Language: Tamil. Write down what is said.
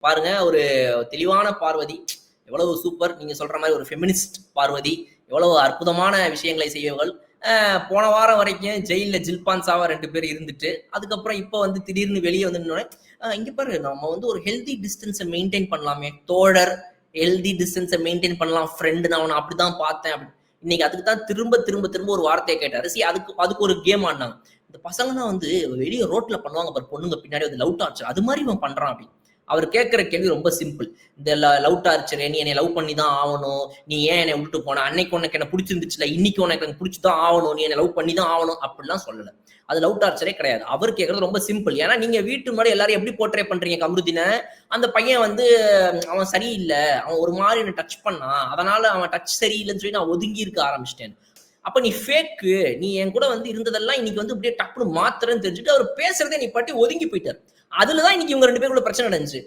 பாருங்க ஒரு தெளிவான பார்வதி. எவ்வளவு சூப்பர்! நீங்க சொல்ற மாரி ஒரு ஃபெமினிஸ்ட் பார்வதி. எவ்வளவு அற்புதமான விஷயங்களை செய்பவள். போன வாரம் வரைக்கும் ஜெயில்ல ஜில்பான்ஸாவா 2 பேர் இருந்துட்டு, அதுக்கப்புறம் இப்ப வந்து திடீர்னு வெளிய வந்து நின்னோனே, இங்க பாரு நம்ம வந்து ஒரு ஹெல்தி டிஸ்டன்ஸ மெயின்டெயின் பண்ணலாமே. தோழர், ஹெல்தி டிஸ்டன்ஸ மெயின்டெயின் பண்ணலாம். ஃப்ரெண்ட் நான் அவன அப்படிதான் பார்த்தேன் அப்படின்னு. இன்னைக்கு அதுக்கு தான் திரும்ப திரும்ப திரும்ப ஒரு வார்த்தைய கேட்டாரு. அதுக்கு அதுக்கு ஒரு கேம் ஆடுனாங்க. இந்த பசங்கலாம் வந்து வெளிய ரோட்ல பண்ணுவாங்க பாரு பொண்ணுங்க பின்னாடி வந்து லவ் டார்ச்சர். அது மாரி இவன் பண்றான் அப்படின்னு. அவர் கேட்கிற கேள்வி ரொம்ப சிம்பிள். இந்த லவ் டார்ச்சர் நீ என்னை லவ் பண்ணி தான் ஆகணும். நீ ஏன் என்னை விட்டுட்டு போன? அன்னைக்கு உனக்கு என்ன பிடிச்சிருந்துச்சுல, இன்னைக்கு உனக்கு எனக்கு பிடிச்சு தான் ஆகணும். நீ என்னை லவ் பண்ணி தான் ஆகணும். அப்படிலாம் சொல்லல. அது லவ் டார்ச்சரே கிடையாது. அவர் கேட்கறது ரொம்ப சிம்பிள். ஏன்னா நீங்க வீட்டு முன்னாடி எல்லாரும் எப்படி போர்ட்ரே பண்றீங்க கமருதீன? அந்த பையன் வந்து அவன் சரியில்லை. அவன் ஒரு மாதிரி என்ன டச் பண்ணான். அதனால அவன் டச் சரியில்லைன்னு சொல்லி நான் ஒதுங்கி இருக்க ஆரம்பிச்சிட்டேன். அப்ப நீ ஃபேக்கு. நீ என் கூட வந்து இருந்ததெல்லாம் இன்னைக்கு வந்து அப்படியே டப்புன்னு மாத்துறன்னு தெரிஞ்சுட்டு அவர் பேசுறதே நீ பாட்டி ஒதுங்கி போயிட்டார். அதுலதான் இன்னைக்கு இவங்க 2 பேருக்குள்ள பிரச்சனை நடந்துச்சு.